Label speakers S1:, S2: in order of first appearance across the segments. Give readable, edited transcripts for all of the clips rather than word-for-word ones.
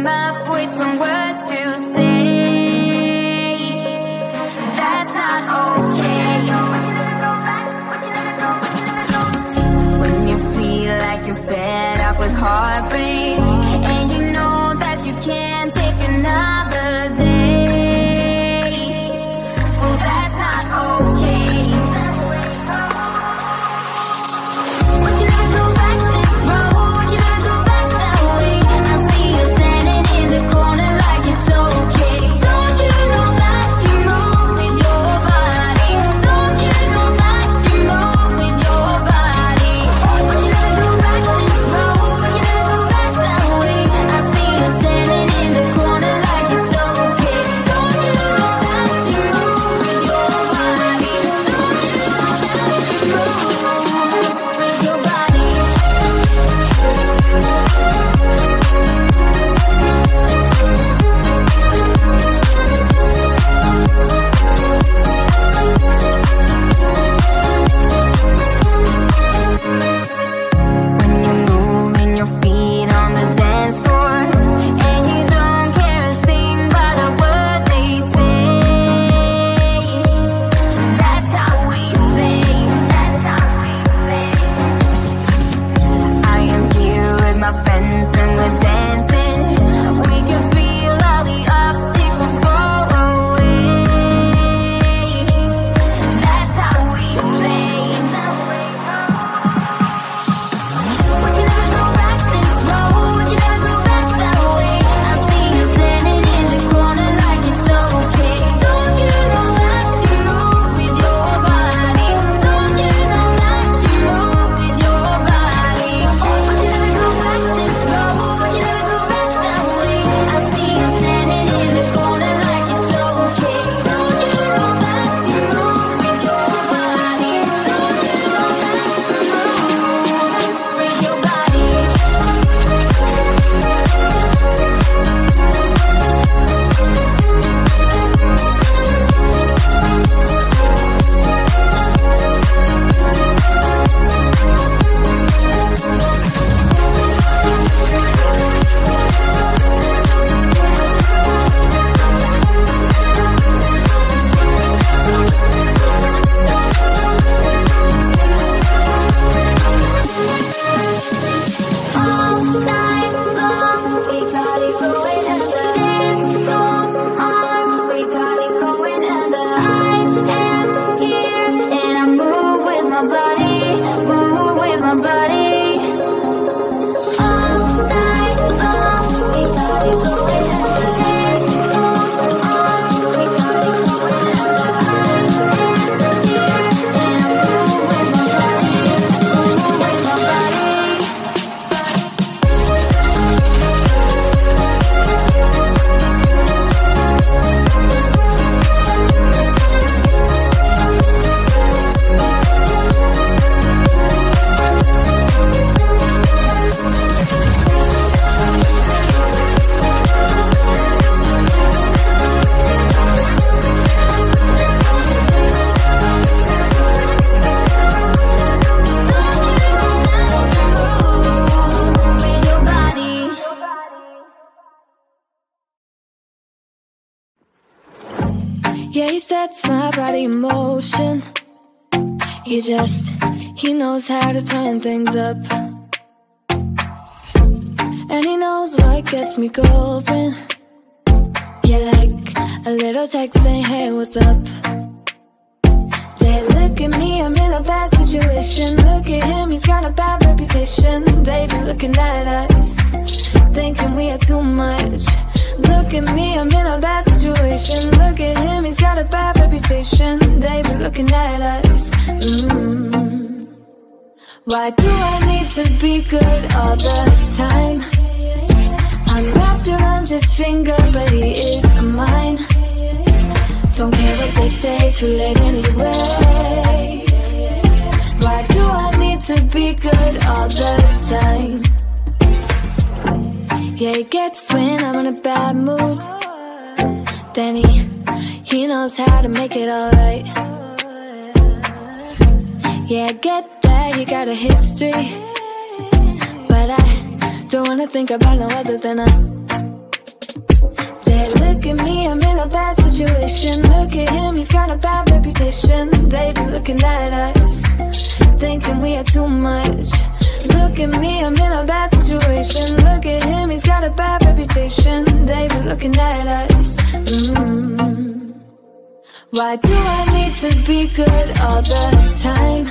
S1: come up with some words to say. That's not okay. When you feel like you're fed up with heartbreak, and you know that you can't take another day. Oh, that's not okay. We can never go back this road. We can never go back that way. I see you standing in the corner like it's okay. Don't you know that you move with your body? Don't you know that you move with your body? We can never go back this road. We can never go back that way. I see you standing in the corner like it's okay. Don't you know that you move with your body? Don't you know that you move with your body? When you're moving your feet on the dance floor, and you don't care a thing about a word they say. That's how we play. That's how we play. I am here with my friends and we're dancing. We can feel all the obstacles go away. That's how we play. We can never go back this road. We can never go back that way. I see you standing in the corner like it's okay. Don't you know that you move with your body? Don't you know that you move with your body? We can never go back this road. We can never go back that way. I see you standing in the corner like it's okay. Don't you know that you move with your body? Don't you know that you move with your body? All night long, we got it going, and the dance goes on. We got it going, and I am here, and I move with my body, move with my body. All night long, we got it going, and the dance goes on. We got it going, and I am here, and I move with my body, move with my body. With your body.
S2: Yeah, he sets my body in motion. He knows how to turn things up. And he knows what gets me going. Yeah, like a little text saying, hey, what's up? They look at me, I'm in a bad situation. Look at him, he's got a bad reputation. They be looking at us, thinking we are too much. Look at me, I'm in a bad situation. Look at him, he's got a bad reputation. They be looking at us. Why do I need to be good all the time? I'm wrapped around his finger, but he is mine. Don't care what they say, too late anyway. Why do I need to be good all the time? Yeah, he gets when I'm in a bad mood. Then he knows how to make it alright. Yeah, I get that you got a history, but I don't wanna think about no other than us. at me, I'm in a bad situation. Look at him, he's got a bad reputation. They've been looking at us, thinking we are too much. Look at me, I'm in a bad situation. Look at him, he's got a bad reputation. They've been looking at us. Why do I need to be good all the time?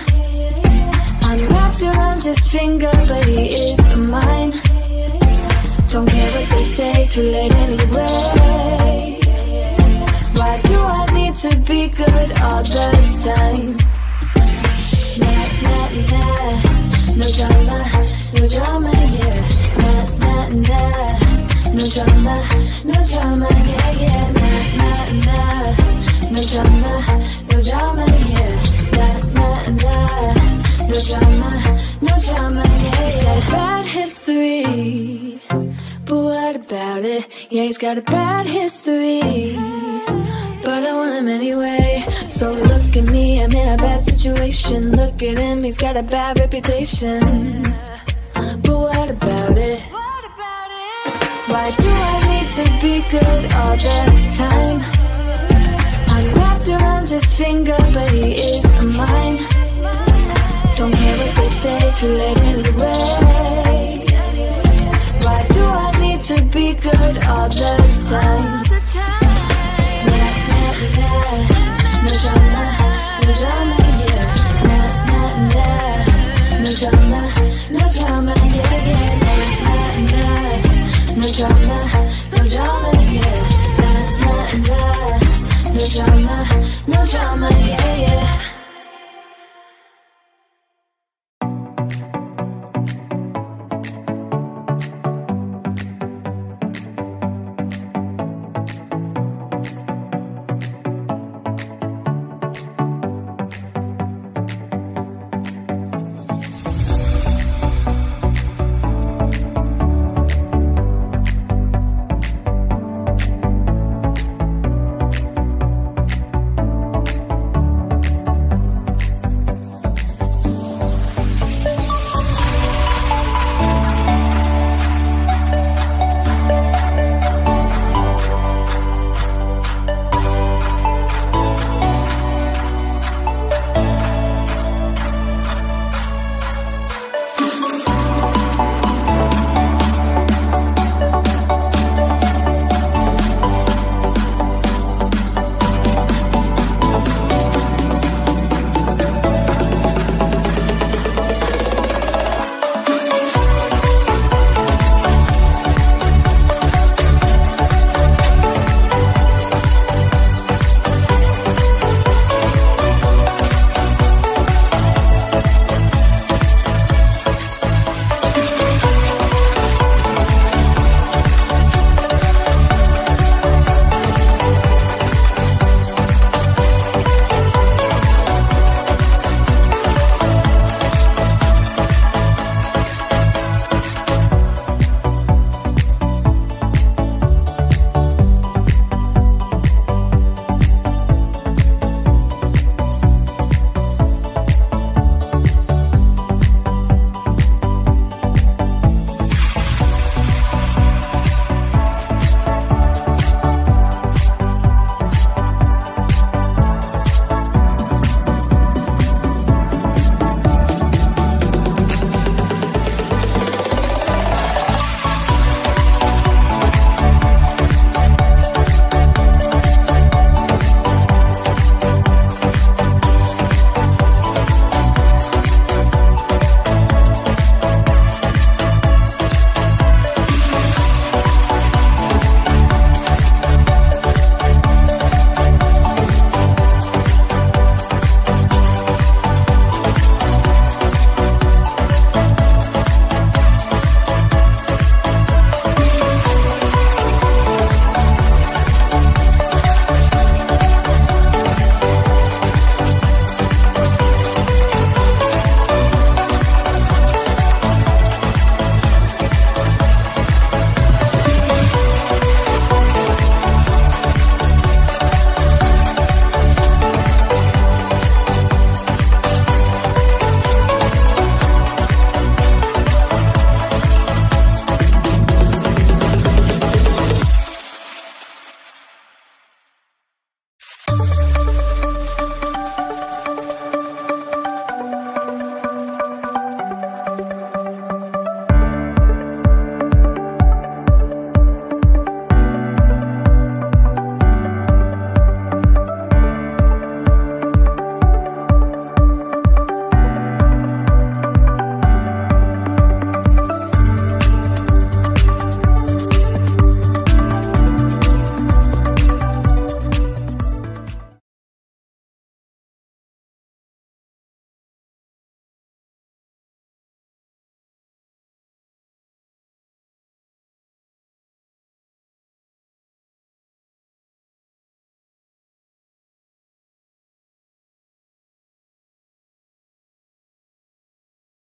S2: I'm wrapped around his finger, but he is mine. Don't care what they say, too late anyway. Why do I need to be good all the time? Nah, nah, nah, no drama, yeah. Nah, nah, nah, no drama, yeah, yeah. Nah, nah, nah, no drama, yeah. Nah, nah, nah, no drama, yeah, yeah. Bad history, but what about it? Yeah, he's got a bad history, but I want him anyway. So look at me, I'm in a bad situation. Look at him, he's got a bad reputation, but what about it? Why do I need to be good all the time? I'm wrapped around his finger, but he is mine. Don't care what they say, too late anyway. Why do I need to be good all the time? Nah, nah, nah, no drama, yeah. Nah, nah, nah, no drama, yeah, yeah. Nah, nah, nah, no drama, yeah. Nah, nah, nah, no drama, yeah, yeah.